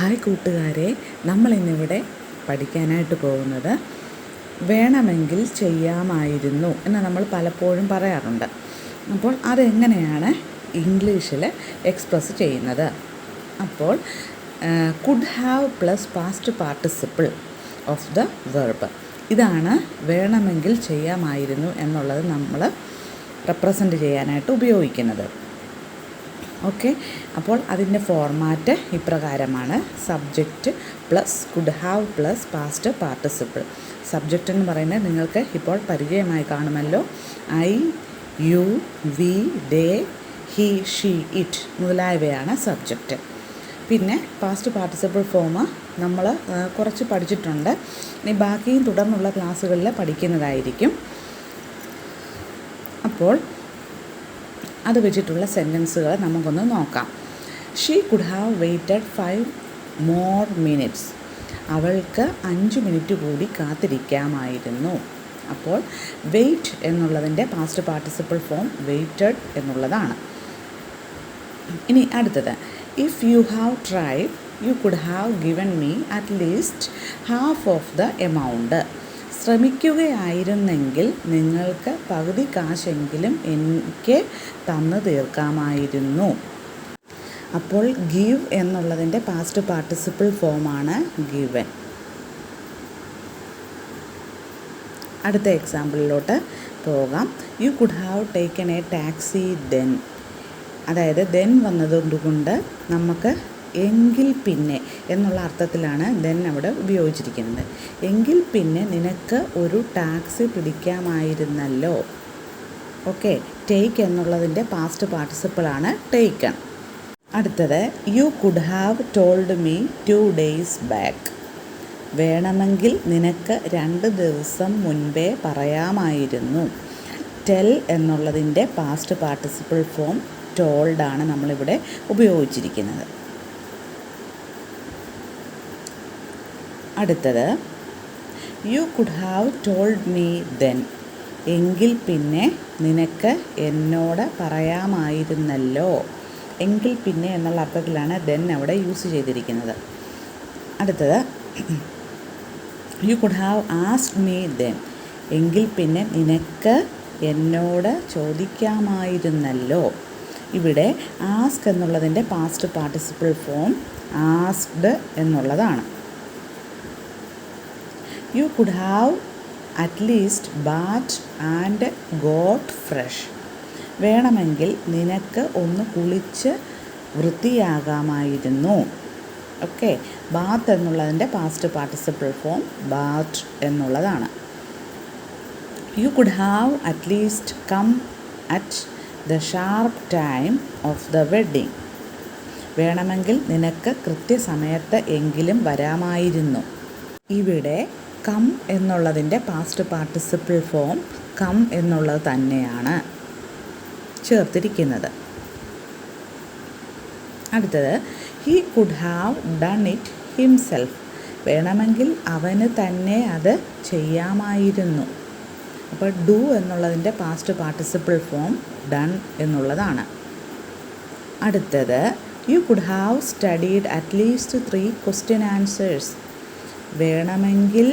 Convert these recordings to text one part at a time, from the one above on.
Hi കൂട്ടുകാരെ, നമ്മളിന്നിവിടെ പഠിക്കാനായിട്ട് പോകുന്നത് വേണമെങ്കിൽ ചെയ്യാമായിരുന്നു എന്ന് നമ്മൾ പലപ്പോഴും പറയാറുണ്ട്. അപ്പോൾ അതെങ്ങനെയാണ് ഇംഗ്ലീഷിൽ എക്സ്പ്രസ് ചെയ്യുന്നത്? അപ്പോൾ could have plus past participle of the verb, ഇതാണ് വേണമെങ്കിൽ ചെയ്യാമായിരുന്നു എന്നുള്ളത് നമ്മൾ റെപ്രസെൻ്റ് ചെയ്യാനായിട്ട് ഉപയോഗിക്കുന്നത്. ഓക്കെ, അപ്പോൾ അതിൻ്റെ ഫോർമാറ്റ് ഇപ്രകാരമാണ്: subject plus could have plus past participle. Subject എന്ന് പറയുന്നത് നിങ്ങൾക്ക് ഇപ്പോൾ പരിചയമായി കാണുമല്ലോ. I, you, we, they, he, she, it മുതലായവയാണ് സബ്ജക്റ്റ്. പിന്നെ പാസ്റ്റ് പാർട്ടിസിപ്പിൾ ഫോം നമ്മൾ കുറച്ച് പഠിച്ചിട്ടുണ്ട്. ഇനി ബാക്കിയും തുടർന്നുള്ള ക്ലാസ്സുകളിൽ പഠിക്കുന്നതായിരിക്കും. അപ്പോൾ അത് വെച്ചിട്ടുള്ള സെൻറ്റൻസുകൾ നമുക്കൊന്ന് നോക്കാം. She could have waited 5 more minutes. അവൾക്ക് 5 മിനിറ്റ് കൂടി കാത്തിരിക്കാമായിരുന്നു. അപ്പോൾ വെയിറ്റ് എന്നുള്ളതിൻ്റെ പാസ്റ്റ് പാർട്ടിസിപ്പിൾ ഫോം വെയിറ്റഡ് എന്നുള്ളതാണ്. ഇനി അടുത്തത്, if you have tried you could have given me at least half of the amount. ശ്രമിക്കുകയായിരുന്നെങ്കിൽ നിങ്ങൾക്ക് പകുതി കാശെങ്കിലും എനിക്ക് തന്നു തീർക്കാമായിരുന്നു. അപ്പോൾ ഗീവ് എന്നുള്ളതിൻ്റെ പാസ്റ്റ് പാർട്ടിസിപ്പിൾ ഫോമാണ് ഗിവൻ. അടുത്ത എക്സാമ്പിളിലോട്ട് പോകാം. U could have taken A taxi then. അതായത് ദെൻ വന്നതുകൊണ്ട് നമുക്ക് എങ്കിൽ പിന്നെ എന്നുള്ള അർത്ഥത്തിലാണ് ദെൻ അവിടെ ഉപയോഗിച്ചിരിക്കുന്നത്. എങ്കിൽ പിന്നെ നിനക്ക് ഒരു ടാക്സി പിടിക്കാമായിരുന്നല്ലോ. ഓക്കെ, ടേക്ക് എന്നുള്ളതിൻ്റെ പാസ്റ്റ് പാർട്ടിസിപ്പിളാണ് ടേക്കൺ. അടുത്തത്, U could have told me 2 days back. വേണമെങ്കിൽ നിനക്ക് 2 ദിവസം മുൻപേ പറയാമായിരുന്നു. ടെൽ എന്നുള്ളതിൻ്റെ പാസ്റ്റ് പാർട്ടിസിപ്പിൾ ഫോം ടോൾഡാണ് നമ്മളിവിടെ ഉപയോഗിച്ചിരിക്കുന്നത്. അടുത്തത്, U could have told me then. എങ്കിൽ പിന്നെ നിനക്ക് എന്നോട് പറയാമായിരുന്നല്ലോ. എങ്കിൽ പിന്നെ എന്നുള്ള അർത്ഥത്തിലാണ് ദെൻ അവിടെ യൂസ് ചെയ്തിരിക്കുന്നത്. അടുത്തത്, U could have asked me then. എങ്കിൽ പിന്നെ നിനക്ക് എന്നോട് ചോദിക്കാമായിരുന്നല്ലോ. ഇവിടെ ആസ്ക് എന്നുള്ളതിൻ്റെ പാസ്റ്റ് പാർട്ടിസിപ്പിൾ ഫോം ആസ്ക്ഡ് എന്നുള്ളതാണ്. You could have at least Baat and got fresh. വേണമെങ്കിൽ നിനക്ക് ഒന്ന് കുളിച്ച് വൃത്തിയാകാമായിരുന്നു. ഓക്കെ, ബാത്ത് എന്നുള്ളതിൻ്റെ പാസ്റ്റ് പാർട്ടിസിപ്പിൾ ഫോം ബാത്ത് എന്നുള്ളതാണ്. You could have at least come at the sharp time of the wedding. വേണമെങ്കിൽ നിനക്ക് കൃത്യസമയത്ത് എങ്കിലും വരാമായിരുന്നു. ഇവിടെ കം എന്നുള്ളതിൻ്റെ പാസ്റ്റ് പാർട്ടിസിപ്പിൾ ഫോം കം എന്നുള്ളത് തന്നെയാണ് ചേർത്തിരിക്കുന്നത്. അടുത്തത്, he could have done it himself. വേണമെങ്കിൽ അവന് തന്നെ അത് ചെയ്യാമായിരുന്നു. അപ്പോൾ ഡു എന്നുള്ളതിൻ്റെ പാസ്റ്റ് പാർട്ടിസിപ്പിൾ ഫോം ഡൺ എന്നുള്ളതാണ്. അടുത്തത്, U could have studied at least 3 question answers. വേണമെങ്കിൽ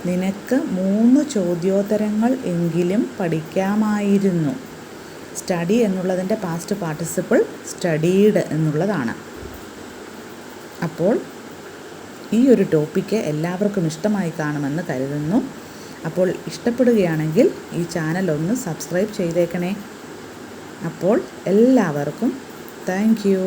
നിനക്ക് 3 ചോദ്യോത്തരങ്ങൾ എങ്കിലും പഠിക്കാമായിരുന്നു. സ്റ്റഡി എന്നുള്ളതിൻ്റെ പാസ്റ്റ് പാർട്ടിസിപ്പിൾ സ്റ്റഡീഡ് എന്നുള്ളതാണ്. അപ്പോൾ ഈ ഒരു ടോപ്പിക്ക് എല്ലാവർക്കും ഇഷ്ടമായി കാണുമെന്ന് കരുതുന്നു. അപ്പോൾ ഇഷ്ടപ്പെടുകയാണെങ്കിൽ ഈ ചാനൽ ഒന്ന് സബ്സ്ക്രൈബ് ചെയ്തേക്കണേ. അപ്പോൾ എല്ലാവർക്കും താങ്ക് യു.